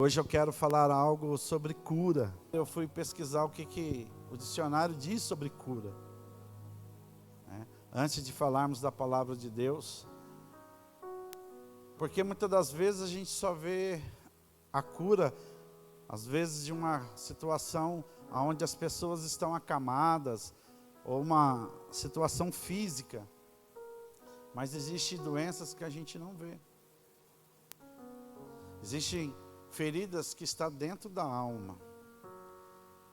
Hoje eu quero falar algo sobre cura. Eu fui pesquisar o que o dicionário diz sobre cura, né? Antes de falarmos da palavra de Deus, porque muitas das vezes a gente só vê a cura, às vezes de uma situação onde as pessoas estão acamadas, ou uma situação física, mas existem doenças que a gente não vê. Existem feridas que estão dentro da alma,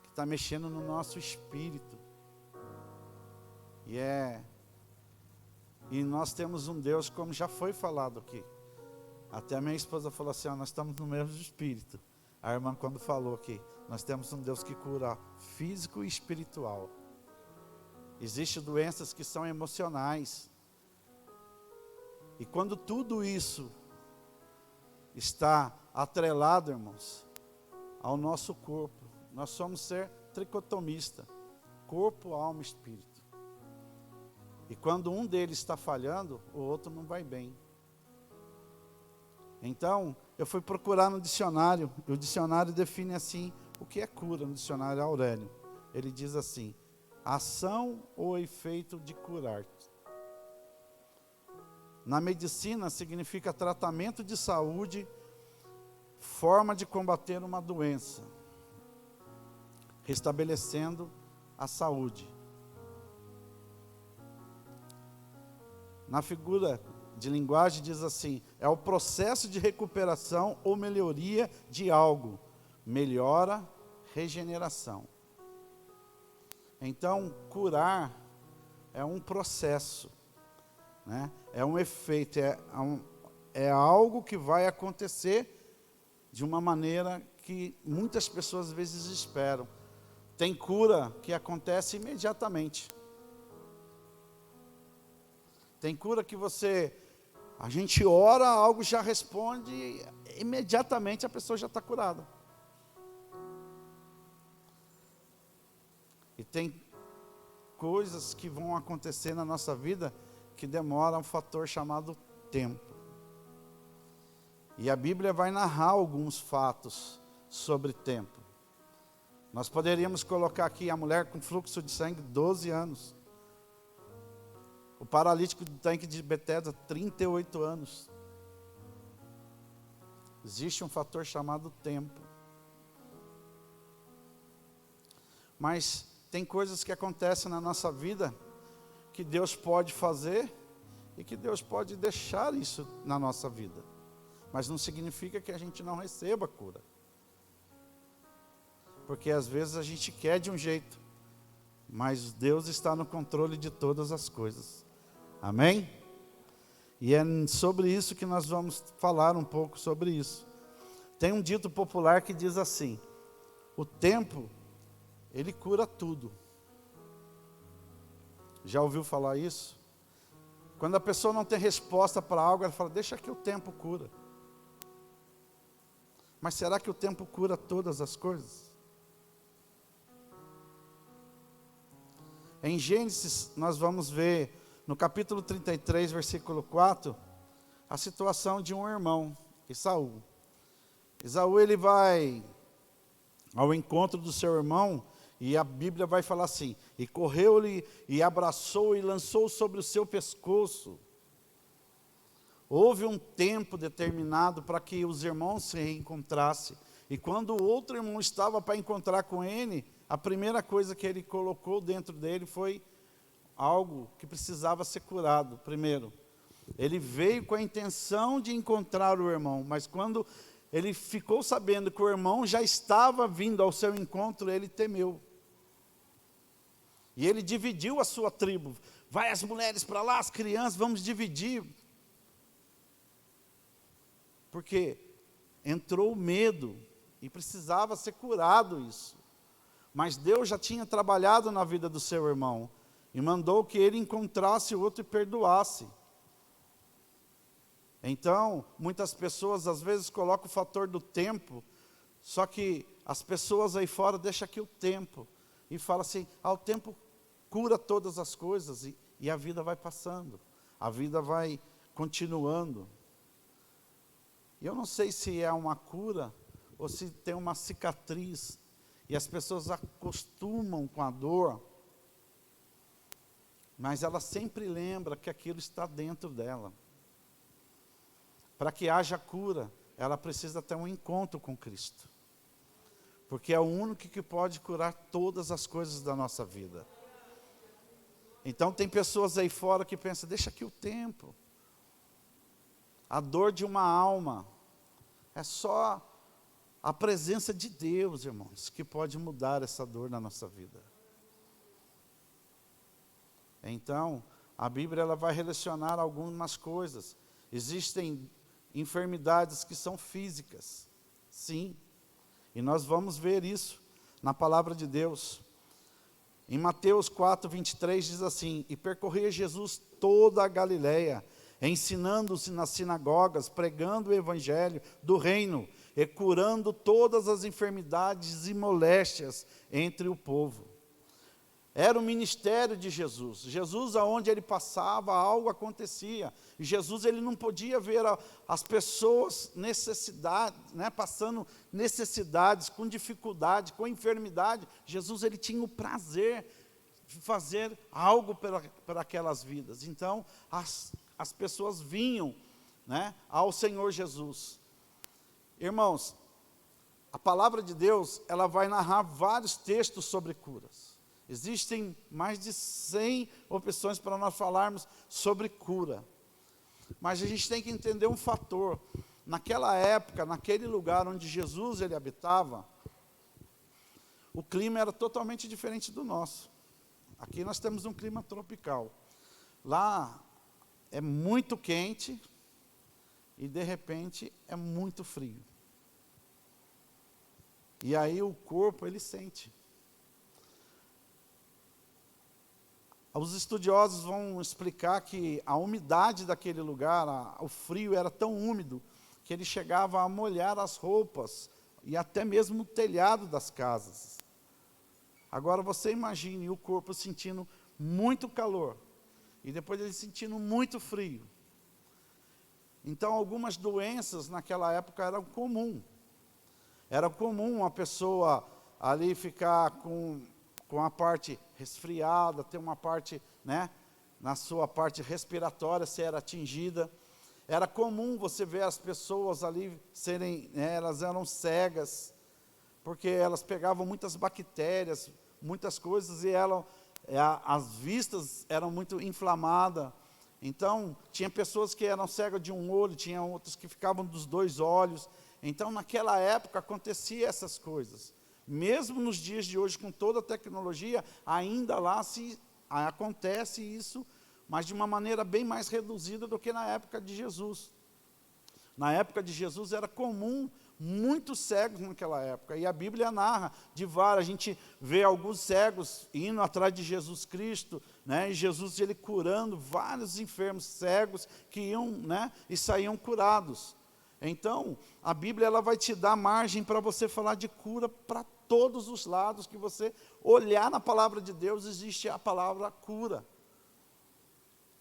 que está mexendo no nosso espírito. E nós temos um Deus, como já foi falado aqui. Até a minha esposa falou assim, nós estamos no mesmo espírito. A irmã quando falou aqui, nós temos um Deus que cura físico e espiritual. Existem doenças que são emocionais. E quando tudo isso está atrelado, irmãos, ao nosso corpo, nós somos ser tricotomista, corpo, alma e espírito. E quando um deles está falhando, o outro não vai bem. Então, eu fui procurar no dicionário, e o dicionário define assim, o que é cura no dicionário Aurélio. Ele diz assim, ação ou efeito de curar. Na medicina significa tratamento de saúde, forma de combater uma doença, restabelecendo a saúde. Na figura de linguagem diz assim, é o processo de recuperação ou melhoria de algo, melhora, regeneração. Então, curar é um processo, né? É um efeito, é algo que vai acontecer de uma maneira que muitas pessoas às vezes esperam. Tem cura que acontece imediatamente. Tem cura que a gente ora, algo já responde, e imediatamente a pessoa já está curada. E tem coisas que vão acontecer na nossa vida que demoram um fator chamado tempo. E a Bíblia vai narrar alguns fatos sobre tempo. Nós poderíamos colocar aqui a mulher com fluxo de sangue 12 anos. O paralítico do tanque de Betesda, 38 anos. Existe um fator chamado tempo. Mas tem coisas que acontecem na nossa vida que Deus pode fazer e que Deus pode deixar isso na nossa vida. Mas não significa que a gente não receba cura. Porque às vezes a gente quer de um jeito, mas Deus está no controle de todas as coisas. Amém? E é sobre isso que nós vamos falar um pouco sobre isso. Tem um dito popular que diz assim, o tempo, ele cura tudo. Já ouviu falar isso? Quando a pessoa não tem resposta para algo, ela fala, deixa que o tempo cura. Mas será que o tempo cura todas as coisas? Em Gênesis, nós vamos ver, no capítulo 33, versículo 4, a situação de um irmão, Esaú. Esaú, ele vai ao encontro do seu irmão, e a Bíblia vai falar assim, e correu-lhe, e abraçou, e lançou sobre o seu pescoço. Houve um tempo determinado para que os irmãos se reencontrassem. E quando o outro irmão estava para encontrar com ele, a primeira coisa que ele colocou dentro dele foi algo que precisava ser curado. Primeiro, ele veio com a intenção de encontrar o irmão, mas quando ele ficou sabendo que o irmão já estava vindo ao seu encontro, ele temeu. E ele dividiu a sua tribo. Vai as mulheres para lá, as crianças, vamos dividir. Porque entrou o medo e precisava ser curado isso. Mas Deus já tinha trabalhado na vida do seu irmão e mandou que ele encontrasse o outro e perdoasse. Então, muitas pessoas às vezes colocam o fator do tempo, só que as pessoas aí fora deixam aqui o tempo e falam assim, o tempo cura todas as coisas e a vida vai passando, a vida vai continuando. E eu não sei se é uma cura ou se tem uma cicatriz, e as pessoas acostumam com a dor, mas ela sempre lembra que aquilo está dentro dela. Para que haja cura, ela precisa ter um encontro com Cristo. Porque é o único que pode curar todas as coisas da nossa vida. Então tem pessoas aí fora que pensam, deixa aqui o tempo. A dor de uma alma é só a presença de Deus, irmãos, que pode mudar essa dor na nossa vida. Então, a Bíblia ela vai relacionar algumas coisas. Existem enfermidades que são físicas, sim, e nós vamos ver isso na palavra de Deus. Em Mateus 4, 23 diz assim, e percorria Jesus toda a Galileia, ensinando-se nas sinagogas, pregando o evangelho do reino, e curando todas as enfermidades e moléstias entre o povo. Era o ministério de Jesus. Jesus, aonde ele passava, algo acontecia. E Jesus, ele não podia ver as pessoas passando necessidades, com dificuldade, com enfermidade. Jesus, ele tinha o prazer de fazer algo para aquelas vidas. Então, as pessoas vinham, ao Senhor Jesus. Irmãos, a palavra de Deus, ela vai narrar vários textos sobre curas. Existem mais de 100 opções para nós falarmos sobre cura. Mas a gente tem que entender um fator. Naquela época, naquele lugar onde Jesus ele habitava, o clima era totalmente diferente do nosso. Aqui nós temos um clima tropical. Lá é muito quente e de repente é muito frio. E aí o corpo ele sente. Os estudiosos vão explicar que a umidade daquele lugar, o frio era tão úmido, que ele chegava a molhar as roupas, e até mesmo o telhado das casas. Agora você imagine o corpo sentindo muito calor, e depois ele sentindo muito frio. Então algumas doenças naquela época eram comum. Era comum uma pessoa ali ficar com a parte resfriada, ter uma parte, na sua parte respiratória ser atingida. Era comum você ver as pessoas ali elas eram cegas, porque elas pegavam muitas bactérias, muitas coisas, e as vistas eram muito inflamadas. Então, tinha pessoas que eram cegas de um olho, tinha outros que ficavam dos 2 olhos. Então, naquela época, acontecia essas coisas. Mesmo nos dias de hoje, com toda a tecnologia, ainda lá acontece isso, mas de uma maneira bem mais reduzida do que na época de Jesus. Na época de Jesus era comum muitos cegos naquela época, e a Bíblia narra de vários. A gente vê alguns cegos indo atrás de Jesus Cristo, e Jesus ele curando vários enfermos cegos que iam, e saíam curados. Então, a Bíblia ela vai te dar margem para você falar de cura para todos os lados que você olhar na palavra de Deus, existe a palavra cura.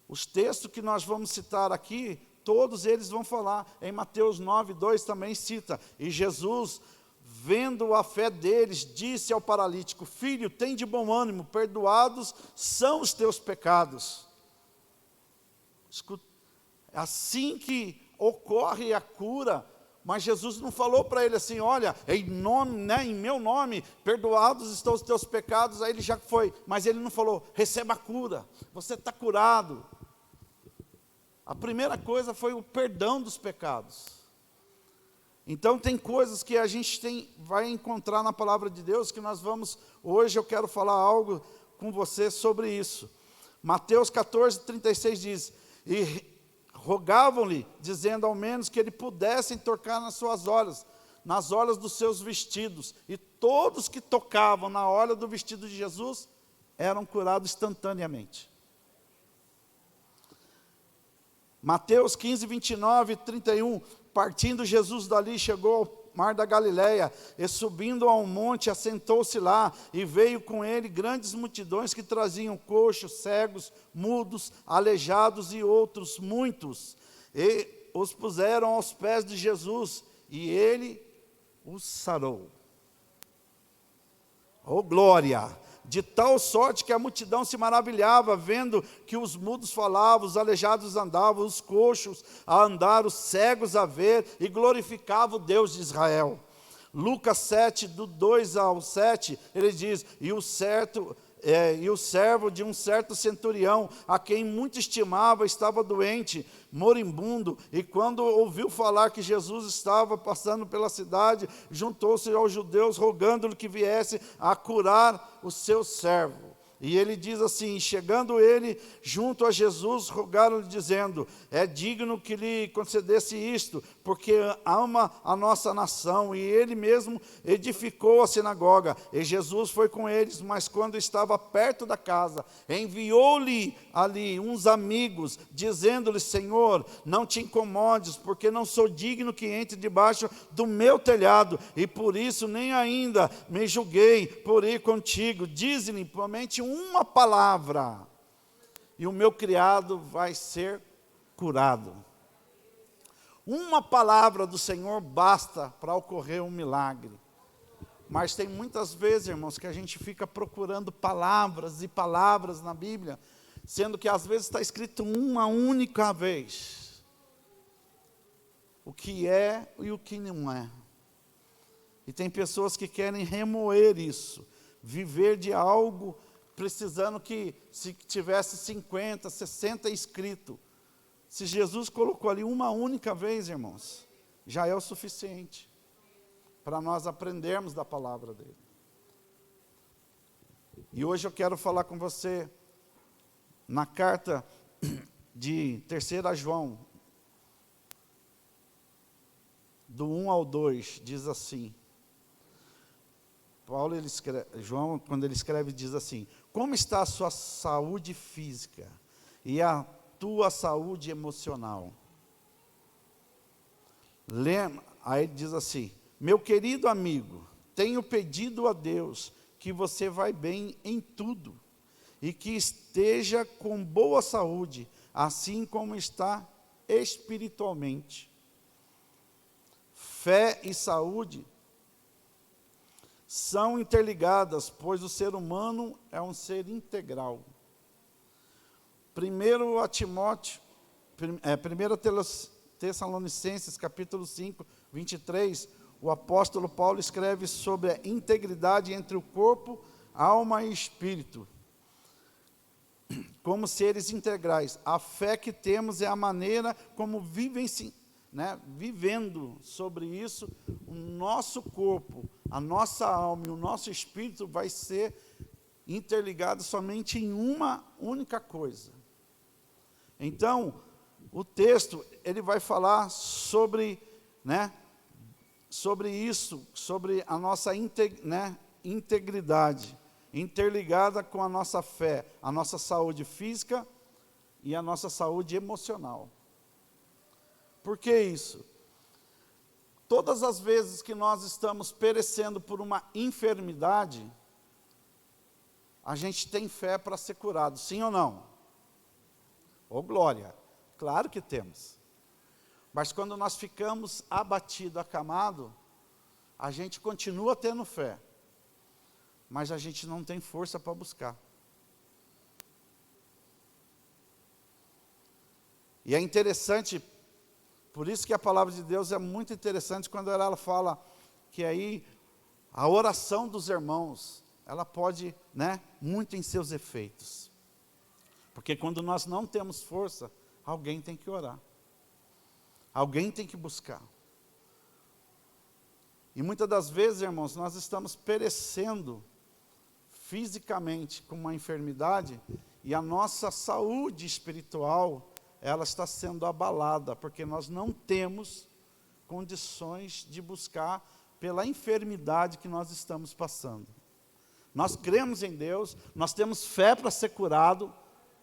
Os textos que nós vamos citar aqui, todos eles vão falar. Em Mateus 9, 2 também cita, e Jesus, vendo a fé deles, disse ao paralítico, filho, tem de bom ânimo, perdoados são os teus pecados. Escuta, assim que ocorre a cura, mas Jesus não falou para ele assim, olha, em meu nome, perdoados estão os teus pecados, aí ele já foi, mas ele não falou, receba a cura, você está curado. A primeira coisa foi o perdão dos pecados. Então tem coisas que a gente vai encontrar na palavra de Deus, que nós vamos, hoje eu quero falar algo com você sobre isso. Mateus 14, 36 diz, e rogavam-lhe, dizendo ao menos que ele pudessem tocar nas orlas dos seus vestidos, e todos que tocavam na orla do vestido de Jesus, eram curados instantaneamente. Mateus 15, 29 e 31, partindo Jesus dali, chegou ao mar da Galileia, e subindo a um monte, assentou-se lá, e veio com ele grandes multidões que traziam coxos, cegos, mudos, aleijados e outros muitos, e os puseram aos pés de Jesus, e ele o sarou. Oh glória! De tal sorte que a multidão se maravilhava, vendo que os mudos falavam, os aleijados andavam, os coxos a andar, os cegos a ver, e glorificava o Deus de Israel. Lucas 7, do 2 ao 7, ele diz, e o servo de um certo centurião, a quem muito estimava, estava doente, moribundo, e quando ouviu falar que Jesus estava passando pela cidade, juntou-se aos judeus, rogando-lhe que viesse a curar o seu servo. E ele diz assim, chegando ele junto a Jesus, rogaram-lhe dizendo, é digno que lhe concedesse isto, porque ama a nossa nação, e ele mesmo edificou a sinagoga. E Jesus foi com eles, mas quando estava perto da casa, enviou-lhe ali uns amigos, dizendo-lhe, Senhor, não te incomodes, porque não sou digno que entre debaixo do meu telhado, e por isso nem ainda me julguei por ir contigo. Dize-lhe, somente uma palavra, e o meu criado vai ser curado. Uma palavra do Senhor basta para ocorrer um milagre. Mas tem muitas vezes, irmãos, que a gente fica procurando palavras e palavras na Bíblia, sendo que às vezes está escrito uma única vez o que é e o que não é. E tem pessoas que querem remoer isso, viver de algo precisando que se tivesse 50, 60 escrito. Se Jesus colocou ali uma única vez, irmãos, já é o suficiente para nós aprendermos da palavra dele. E hoje eu quero falar com você na carta de 3 João, do 1 ao 2, diz assim. João, quando ele escreve, diz assim, como está a sua saúde física e a tua saúde emocional? Aí ele diz assim, meu querido amigo, tenho pedido a Deus que você vai bem em tudo e que esteja com boa saúde, assim como está espiritualmente. Fé e saúde são interligadas, pois o ser humano é um ser integral. 1 Tessalonicenses, capítulo 5, 23, o apóstolo Paulo escreve sobre a integridade entre o corpo, alma e espírito, como seres integrais. A fé que temos é a maneira como vivendo sobre isso, o nosso corpo, a nossa alma e o nosso espírito vai ser interligado somente em uma única coisa. Então, o texto, ele vai falar sobre, sobre isso, sobre a nossa integridade, interligada com a nossa fé, a nossa saúde física e a nossa saúde emocional. Por que isso? Todas as vezes que nós estamos perecendo por uma enfermidade, a gente tem fé para ser curado, sim ou não? Ô glória, claro que temos. Mas quando nós ficamos abatidos, acamados, a gente continua tendo fé, mas a gente não tem força para buscar. E é interessante, por isso que a palavra de Deus é muito interessante, quando ela fala que aí a oração dos irmãos, ela pode, muito em seus efeitos. Porque quando nós não temos força, alguém tem que orar. Alguém tem que buscar. E muitas das vezes, irmãos, nós estamos perecendo fisicamente com uma enfermidade e a nossa saúde espiritual, ela está sendo abalada, porque nós não temos condições de buscar pela enfermidade que nós estamos passando. Nós cremos em Deus, nós temos fé para ser curado,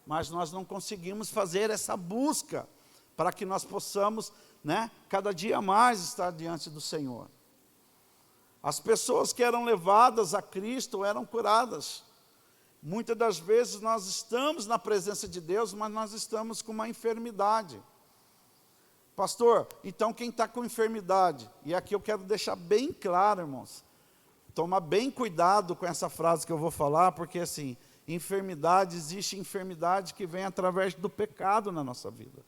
mas nós não conseguimos fazer essa busca para que nós possamos, cada dia mais estar diante do Senhor. As pessoas que eram levadas a Cristo eram curadas. Muitas das vezes nós estamos na presença de Deus, mas nós estamos com uma enfermidade. Pastor, então quem está com enfermidade, e aqui eu quero deixar bem claro, irmãos, tomar bem cuidado com essa frase que eu vou falar, porque assim, enfermidade, existe enfermidade que vem através do pecado na nossa vida.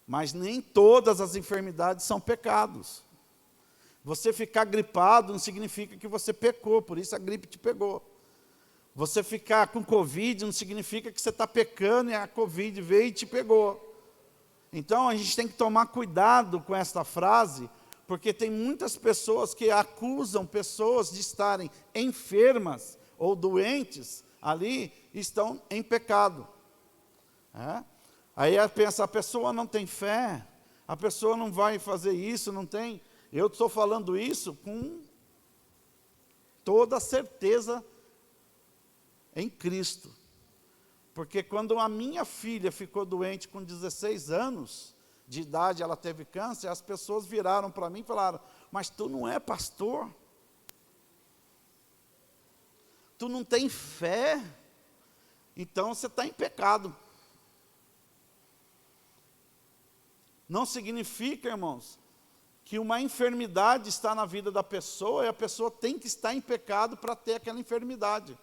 Mas nem todas as enfermidades são pecados. Você ficar gripado não significa que você pecou, por isso a gripe te pegou. Você ficar com Covid não significa que você está pecando e a Covid veio e te pegou. Então a gente tem que tomar cuidado com esta frase, porque tem muitas pessoas que acusam pessoas de estarem enfermas ou doentes, ali estão em pecado. Aí pensa, a pessoa não tem fé, a pessoa não vai fazer isso, não tem. Eu estou falando isso com toda certeza em Cristo. Porque quando a minha filha ficou doente com 16 anos de idade, ela teve câncer, as pessoas viraram para mim e falaram, mas tu não é pastor? Tu não tem fé? Então você está em pecado. Não significa, irmãos, que uma enfermidade está na vida da pessoa e a pessoa tem que estar em pecado para ter aquela enfermidade.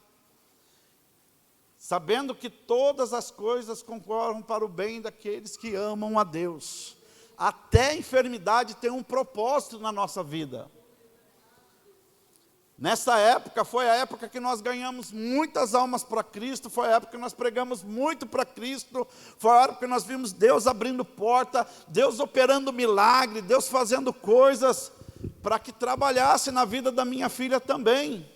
Sabendo que todas as coisas concorrem para o bem daqueles que amam a Deus. Até a enfermidade tem um propósito na nossa vida. Nessa época, foi a época que nós ganhamos muitas almas para Cristo, foi a época que nós pregamos muito para Cristo, foi a época que nós vimos Deus abrindo porta, Deus operando milagre, Deus fazendo coisas para que trabalhasse na vida da minha filha também.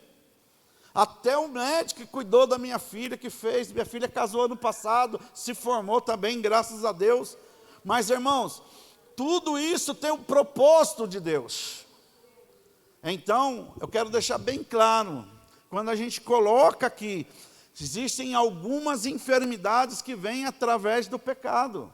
Até o médico que cuidou da minha filha, minha filha casou ano passado, se formou também, graças a Deus. Mas, irmãos, tudo isso tem um propósito de Deus. Então, eu quero deixar bem claro, quando a gente coloca aqui, existem algumas enfermidades que vêm através do pecado.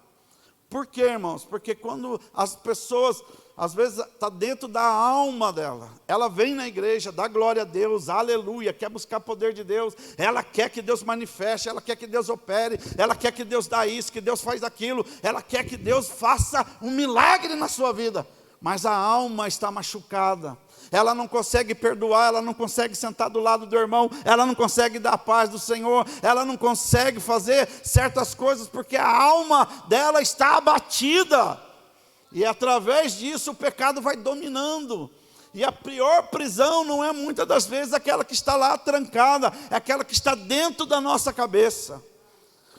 Por quê, irmãos? Porque quando as pessoas, às vezes está dentro da alma dela, ela vem na igreja, dá glória a Deus, aleluia, quer buscar poder de Deus, ela quer que Deus manifeste, ela quer que Deus opere, ela quer que Deus dá isso, que Deus faz aquilo, ela quer que Deus faça um milagre na sua vida, mas a alma está machucada, ela não consegue perdoar, ela não consegue sentar do lado do irmão, ela não consegue dar a paz do Senhor, ela não consegue fazer certas coisas, porque a alma dela está abatida, e através disso o pecado vai dominando, e a pior prisão não é muitas das vezes aquela que está lá trancada, é aquela que está dentro da nossa cabeça,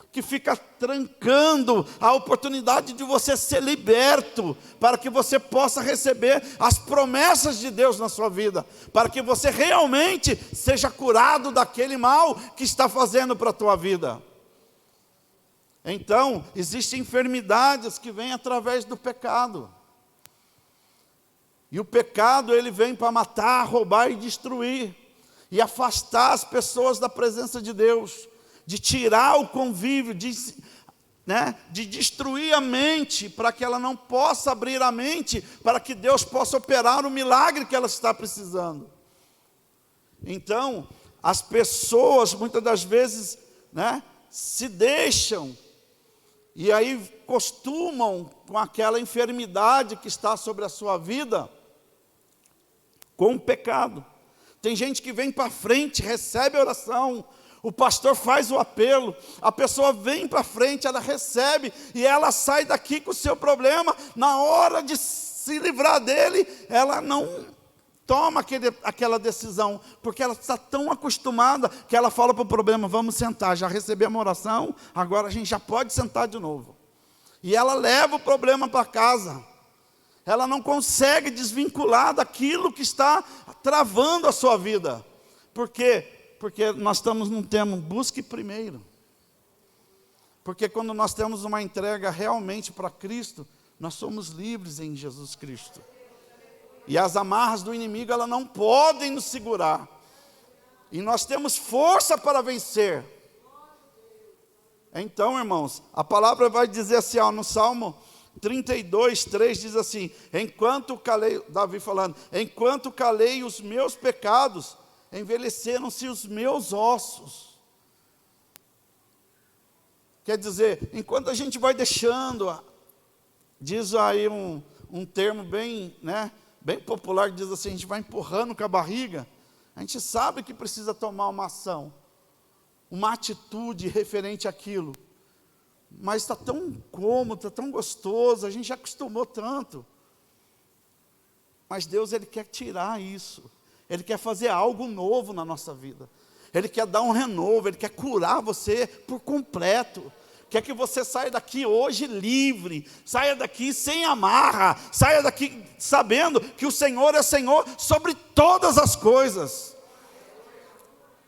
que fica trancando a oportunidade de você ser liberto, para que você possa receber as promessas de Deus na sua vida, para que você realmente seja curado daquele mal que está fazendo para a tua vida. Então, existem enfermidades que vêm através do pecado, e o pecado ele vem para matar, roubar e destruir, e afastar as pessoas da presença de Deus, de tirar o convívio, de destruir a mente, para que ela não possa abrir a mente, para que Deus possa operar o milagre que ela está precisando. Então, as pessoas, muitas das vezes, se deixam, e aí costumam, com aquela enfermidade que está sobre a sua vida, com o pecado. Tem gente que vem para frente, recebe a oração, o pastor faz o apelo, a pessoa vem para frente, ela recebe, e ela sai daqui com o seu problema, na hora de se livrar dele, ela não toma aquela decisão, porque ela está tão acostumada, que ela fala para o problema, vamos sentar, já recebemos uma oração, agora a gente já pode sentar de novo, e ela leva o problema para casa, ela não consegue desvincular daquilo que está travando a sua vida, por quê? Porque nós estamos num tema, busque primeiro. Porque quando nós temos uma entrega realmente para Cristo, nós somos livres em Jesus Cristo. E as amarras do inimigo, elas não podem nos segurar. E nós temos força para vencer. Então, irmãos, a palavra vai dizer assim, no Salmo 32, 3, diz assim, Davi falando, enquanto calei os meus pecados, envelheceram-se os meus ossos. Quer dizer, enquanto a gente vai deixando Diz aí um termo bem, né, bem popular, que diz assim, a gente vai empurrando com a barriga, a gente sabe que precisa tomar uma ação, uma atitude referente àquilo, mas está tão cômodo, está tão gostoso, a gente já acostumou tanto. Mas Deus, Ele quer tirar isso, Ele quer fazer algo novo na nossa vida, Ele quer dar um renovo, Ele quer curar você por completo, quer que você saia daqui hoje livre, saia daqui sem amarra, saia daqui sabendo que o Senhor é Senhor sobre todas as coisas.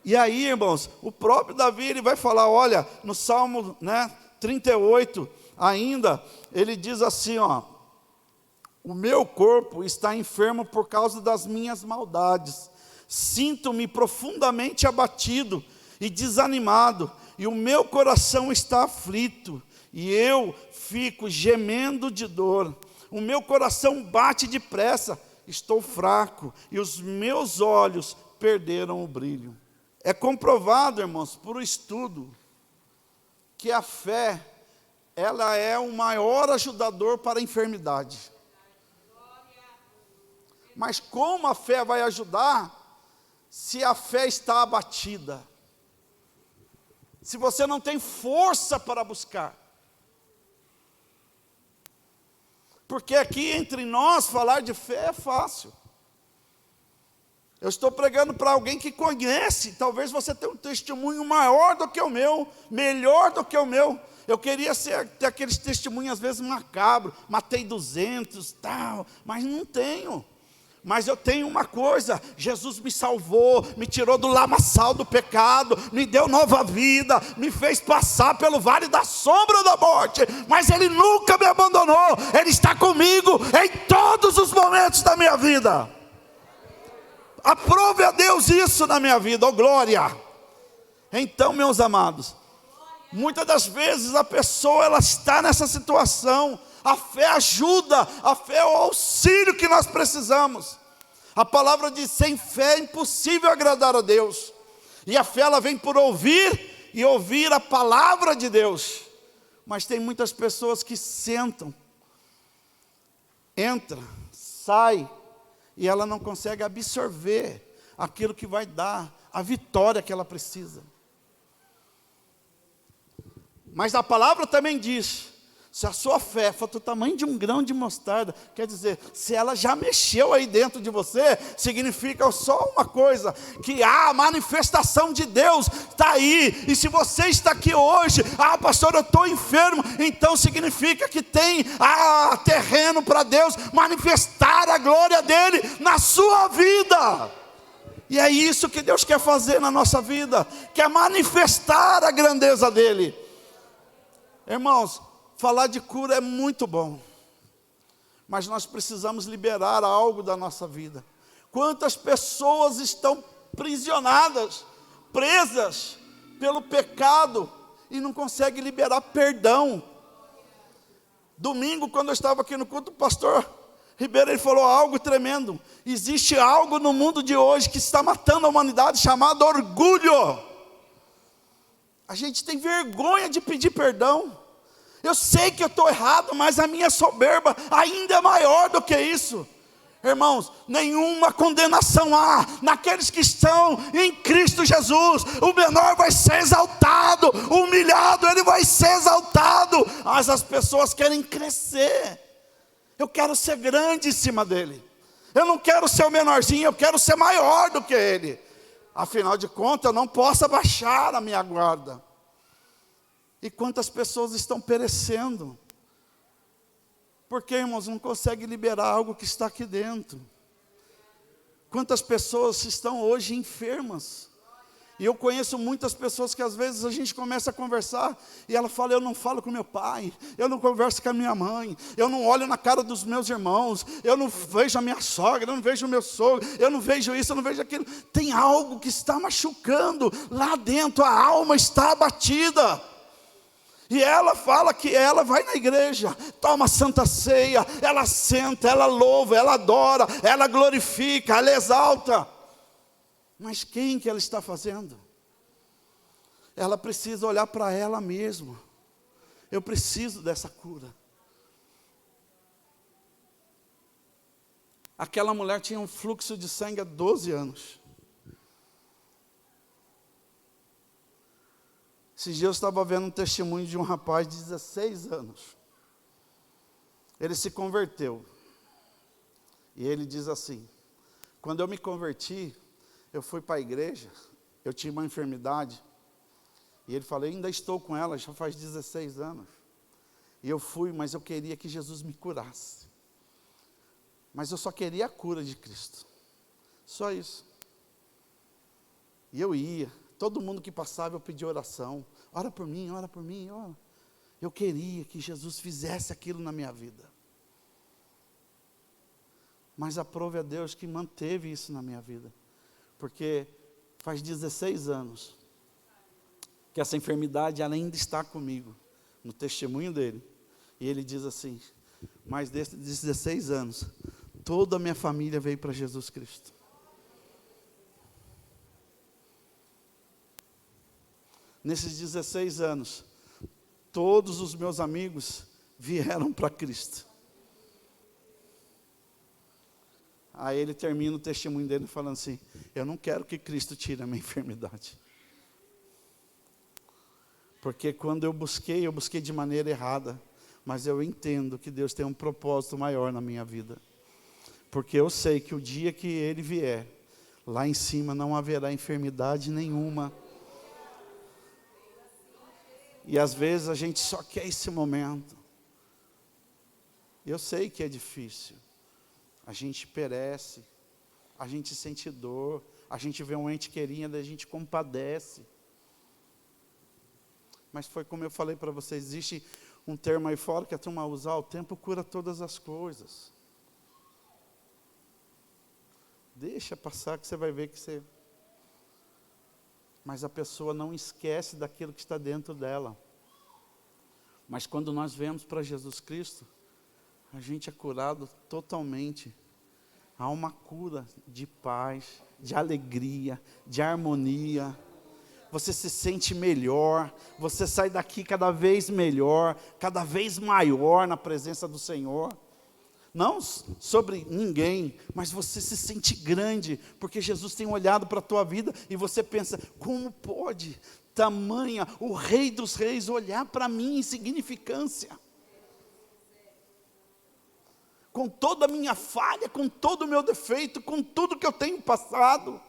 E aí, irmãos, o próprio Davi, ele vai falar, olha, no Salmo, 38, ainda, ele diz assim, ó, o meu corpo está enfermo por causa das minhas maldades, sinto-me profundamente abatido e desanimado, e o meu coração está aflito, e eu fico gemendo de dor, o meu coração bate depressa, estou fraco, e os meus olhos perderam o brilho. É comprovado, irmãos, por um estudo, que a fé, ela é o maior ajudador para a enfermidade. Mas como a fé vai ajudar, se a fé está abatida? Se você não tem força para buscar? Porque aqui entre nós, falar de fé é fácil. Eu estou pregando para alguém que conhece, talvez você tenha um testemunho maior do que o meu, melhor do que o meu. Eu queria ter aqueles testemunhos às vezes macabros, matei 200, tal, mas não tenho. Mas eu tenho uma coisa, Jesus me salvou, me tirou do lamaçal do pecado, me deu nova vida, me fez passar pelo vale da sombra da morte, mas Ele nunca me abandonou, Ele está comigo em todos os momentos da minha vida. Aprove a Deus isso na minha vida, oh glória. Então, meus amados, muitas das vezes a pessoa, ela está nessa situação, a fé ajuda, a fé é o auxílio que nós precisamos. A palavra diz, sem fé é impossível agradar a Deus, e a fé ela vem por ouvir, e ouvir a palavra de Deus. Mas tem muitas pessoas que sentam, entra, sai, e ela não consegue absorver aquilo que vai dar a vitória que ela precisa. Mas a palavra também diz, se a sua fé for do tamanho de um grão de mostarda, quer dizer, se ela já mexeu aí dentro de você, significa só uma coisa, que a manifestação de Deus está aí. E se você está aqui hoje, pastor, eu estou enfermo, então significa que tem terreno para Deus manifestar a glória dEle na sua vida. E é isso que Deus quer fazer na nossa vida, quer manifestar a grandeza dEle. Irmãos, falar de cura é muito bom, mas nós precisamos liberar algo da nossa vida. Quantas pessoas estão prisionadas, presas pelo pecado e não conseguem liberar perdão? Domingo, quando eu estava aqui no culto, o pastor Ribeiro, ele falou algo tremendo. Existe algo no mundo de hoje que está matando a humanidade, chamado orgulho. A gente tem vergonha de pedir perdão. Eu sei que eu estou errado, mas a minha soberba ainda é maior do que isso. Irmãos, nenhuma condenação há naqueles que estão em Cristo Jesus. O menor vai ser exaltado, o humilhado ele vai ser exaltado. Mas as pessoas querem crescer. Eu quero ser grande em cima dele. Eu não quero ser o menorzinho, eu quero ser maior do que ele. Afinal de contas, eu não posso abaixar a minha guarda. E quantas pessoas estão perecendo? Porque, irmãos, não consegue liberar algo que está aqui dentro. Quantas pessoas estão hoje enfermas? E eu conheço muitas pessoas que às vezes a gente começa a conversar e ela fala, eu não falo com meu pai, eu não converso com a minha mãe, eu não olho na cara dos meus irmãos, eu não vejo a minha sogra, eu não vejo o meu sogro, eu não vejo isso, eu não vejo aquilo. Tem algo que está machucando lá dentro, a alma está abatida. E ela fala que ela vai na igreja, toma santa ceia, ela senta, ela louva, ela adora, ela glorifica, ela exalta. Mas quem que ela está fazendo? Ela precisa olhar para ela mesma. Eu preciso dessa cura. Aquela mulher tinha um fluxo de sangue há 12 anos. Esses dias eu estava vendo um testemunho de um rapaz de 16 anos. Ele se converteu. E ele diz assim: quando eu me converti, eu fui para a igreja, eu tinha uma enfermidade. E ele falou: ainda estou com ela, já faz 16 anos. E eu fui, mas eu queria que Jesus me curasse. Mas eu só queria a cura de Cristo. Só isso. E eu ia. Todo mundo que passava eu pedia oração. Ora por mim, ora por mim, ora. Eu queria que Jesus fizesse aquilo na minha vida. Mas aprove a Deus que manteve isso na minha vida. Porque faz 16 anos que essa enfermidade ela ainda está comigo. No testemunho dele. E ele diz assim: mas desses 16 anos, toda a minha família veio para Jesus Cristo. Nesses 16 anos, todos os meus amigos vieram para Cristo. Aí ele termina o testemunho dele falando assim: eu não quero que Cristo tire a minha enfermidade. Porque quando eu busquei de maneira errada. Mas eu entendo que Deus tem um propósito maior na minha vida. Porque eu sei que o dia que Ele vier, lá em cima não haverá enfermidade nenhuma. E às vezes a gente só quer esse momento. Eu sei que é difícil. A gente perece, a gente sente dor, a gente vê um ente querido, a gente compadece. Mas foi como eu falei para vocês, existe um termo aí fora que a turma usa: o tempo cura todas as coisas. Deixa passar que você vai ver que você... Mas a pessoa não esquece daquilo que está dentro dela. Mas quando nós vemos para Jesus Cristo, a gente é curado totalmente. Há uma cura de paz, de alegria, de harmonia. Você se sente melhor, você sai daqui cada vez melhor, cada vez maior na presença do Senhor. Não sobre ninguém, mas você se sente grande, porque Jesus tem olhado para a tua vida e você pensa: como pode tamanha o Rei dos Reis olhar para mim em insignificância? Com toda a minha falha, com todo o meu defeito, com tudo que eu tenho passado.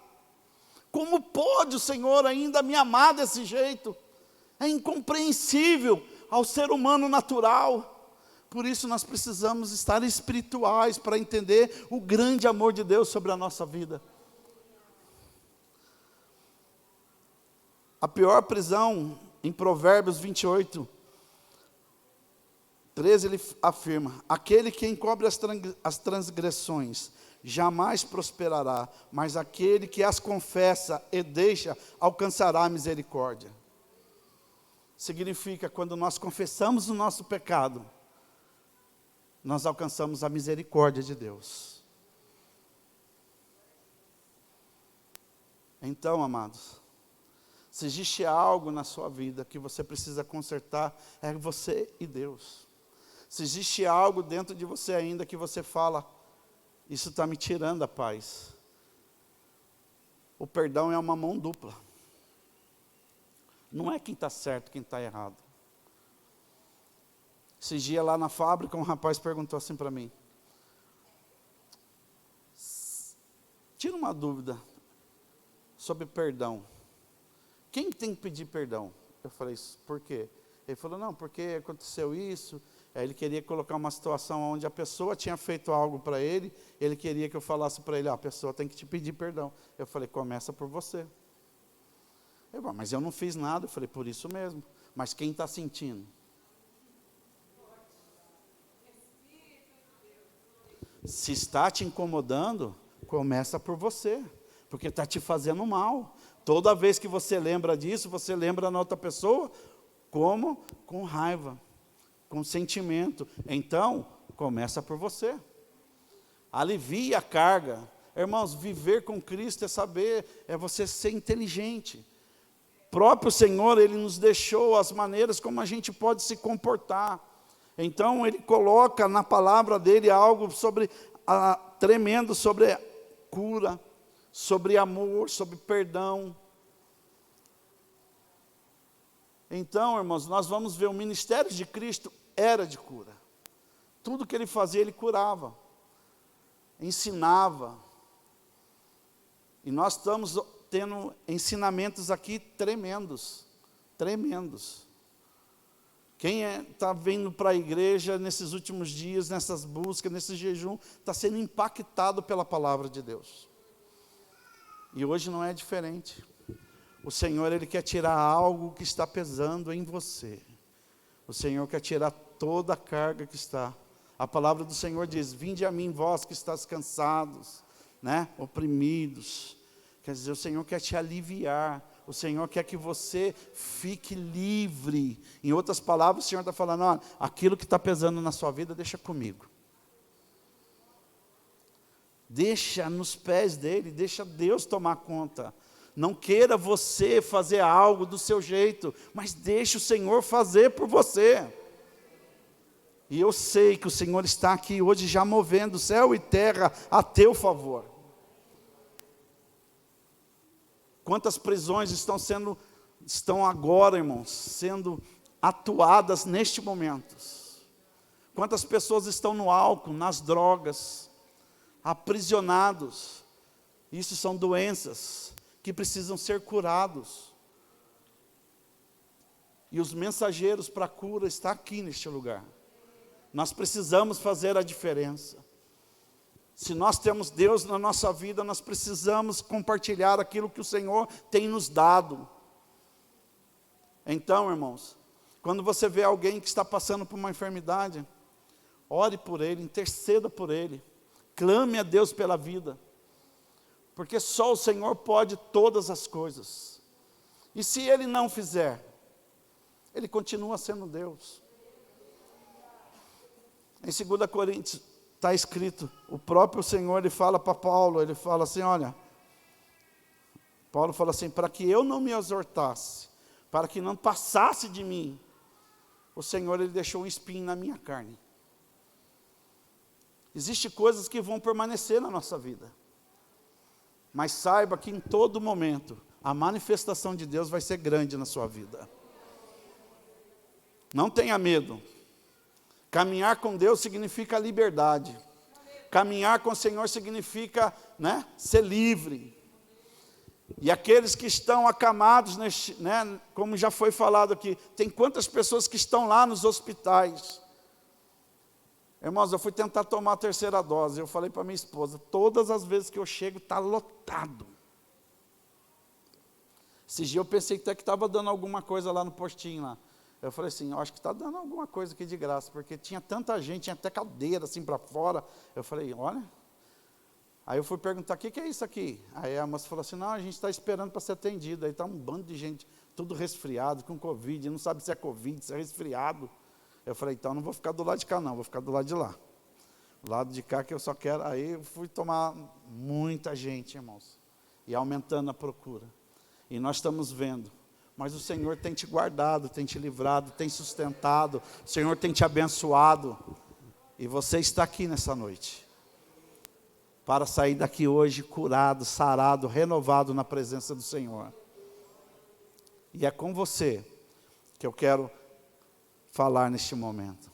Como pode o Senhor ainda me amar desse jeito? É incompreensível ao ser humano natural. Por isso nós precisamos estar espirituais para entender o grande amor de Deus sobre a nossa vida. A pior prisão, em Provérbios 28, 13, ele afirma: aquele que encobre as transgressões jamais prosperará, mas aquele que as confessa e deixa, alcançará a misericórdia. Significa, quando nós confessamos o nosso pecado, nós alcançamos a misericórdia de Deus. Então, amados, se existe algo na sua vida que você precisa consertar, é você e Deus. Se existe algo dentro de você ainda que você fala: isso está me tirando a paz. O perdão é uma mão dupla. Não é quem está certo, quem está errado. Esses dias lá na fábrica, um rapaz perguntou assim para mim: tira uma dúvida sobre perdão. Quem tem que pedir perdão? Eu falei: por quê? Ele falou: não, porque aconteceu isso. Aí ele queria colocar uma situação onde a pessoa tinha feito algo para ele, ele queria que eu falasse para ele: a pessoa tem que te pedir perdão. Eu falei: começa por você. Ele falou: mas eu não fiz nada. Eu falei: por isso mesmo. Mas quem está sentindo? Se está te incomodando, começa por você, porque está te fazendo mal. Toda vez que você lembra disso, você lembra na outra pessoa, como? Com raiva, com sentimento. Então, começa por você. Alivia a carga. Irmãos, viver com Cristo é saber, é você ser inteligente. O próprio Senhor, Ele nos deixou as maneiras como a gente pode se comportar. Então, Ele coloca na palavra dEle algo sobre tremendo sobre cura, sobre amor, sobre perdão. Então, irmãos, nós vamos ver o ministério de Cristo era de cura. Tudo que ele fazia, ele curava, ensinava. E nós estamos tendo ensinamentos aqui tremendos, tremendos. Quem está vindo para a igreja nesses últimos dias, nessas buscas, nesse jejum, está sendo impactado pela palavra de Deus. E hoje não é diferente. O Senhor, Ele quer tirar algo que está pesando em você. O Senhor quer tirar toda a carga que está. A palavra do Senhor diz: vinde a mim, vós que estáis cansados, oprimidos. Quer dizer, o Senhor quer te aliviar. O Senhor quer que você fique livre. Em outras palavras, o Senhor está falando: olha, aquilo que está pesando na sua vida, deixa comigo. Deixa nos pés dEle, deixa Deus tomar conta. Não queira você fazer algo do seu jeito, mas deixe o Senhor fazer por você. E eu sei que o Senhor está aqui hoje já movendo céu e terra a teu favor. Quantas prisões estão agora, irmãos, sendo atuadas neste momento? Quantas pessoas estão no álcool, nas drogas, aprisionados? Isso são doenças que precisam ser curados. E os mensageiros para a cura estão aqui neste lugar. Nós precisamos fazer a diferença. Se nós temos Deus na nossa vida, nós precisamos compartilhar aquilo que o Senhor tem nos dado. Então, irmãos, quando você vê alguém que está passando por uma enfermidade, ore por ele, interceda por ele, clame a Deus pela vida, porque só o Senhor pode todas as coisas. E se Ele não fizer, Ele continua sendo Deus. Em 2 Coríntios está escrito, o próprio Senhor, Ele fala para Paulo, Ele fala assim, olha, Paulo fala assim, para que eu não me exortasse, para que não passasse de mim, o Senhor, Ele deixou um espinho na minha carne. Existem coisas que vão permanecer na nossa vida, mas saiba que em todo momento, a manifestação de Deus vai ser grande na sua vida. Não tenha medo. Caminhar com Deus significa liberdade. Caminhar com o Senhor significa, ser livre. E aqueles que estão acamados, como já foi falado aqui, tem quantas pessoas que estão lá nos hospitais? Irmãos, eu fui tentar tomar a 3ª dose, eu falei para minha esposa, todas as vezes que eu chego, está lotado. Esse dia eu pensei que até que estava dando alguma coisa lá no postinho lá. Eu falei assim, eu acho que está dando alguma coisa aqui de graça, porque tinha tanta gente, tinha até cadeira assim para fora. Eu falei, olha. Aí eu fui perguntar, o que é isso aqui? Aí a moça falou assim, não, a gente está esperando para ser atendido. Aí está um bando de gente, tudo resfriado, com Covid, não sabe se é Covid, se é resfriado. Eu falei, então não vou ficar do lado de cá não, vou ficar do lado de lá. Do lado de cá que eu só quero, aí eu fui tomar muita gente, irmãos. E aumentando a procura. E nós estamos vendo. Mas o Senhor tem te guardado, tem te livrado, tem sustentado. O Senhor tem te abençoado. E você está aqui nessa noite. Para sair daqui hoje curado, sarado, renovado na presença do Senhor. E é com você que eu quero falar neste momento.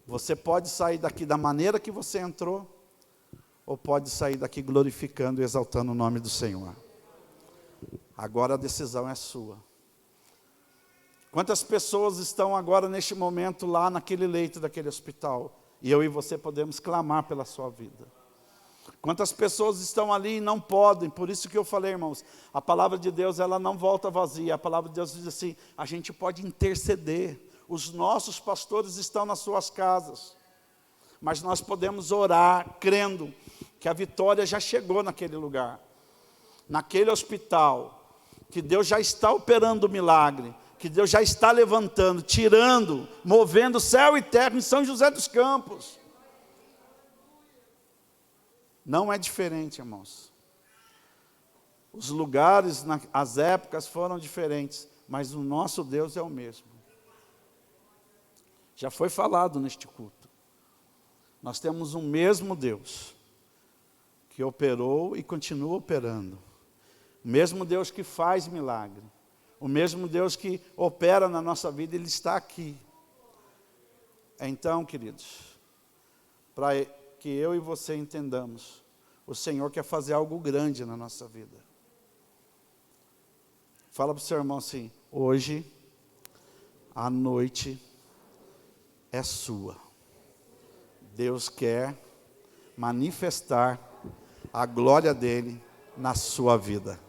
Você pode sair daqui da maneira que você entrou, ou pode sair daqui glorificando e exaltando o nome do Senhor. Agora a decisão é sua. Quantas pessoas estão agora neste momento lá naquele leito daquele hospital, e eu e você podemos clamar pela sua vida. Quantas pessoas estão ali e não podem, por isso que eu falei, irmãos, a palavra de Deus, ela não volta vazia, a palavra de Deus diz assim, a gente pode interceder, os nossos pastores estão nas suas casas, mas nós podemos orar, crendo que a vitória já chegou naquele lugar, naquele hospital, que Deus já está operando o milagre, que Deus já está levantando, tirando, movendo céu e terra em São José dos Campos. Não é diferente, irmãos. Os lugares, as épocas foram diferentes, mas o nosso Deus é o mesmo. Já foi falado neste culto. Nós temos um mesmo Deus, que operou e continua operando. O mesmo Deus que faz milagre. O mesmo Deus que opera na nossa vida, Ele está aqui. Então, queridos, para que eu e você entendamos, o Senhor quer fazer algo grande na nossa vida. Fala para o seu irmão assim: hoje, a noite é sua. Deus quer manifestar a glória dele na sua vida.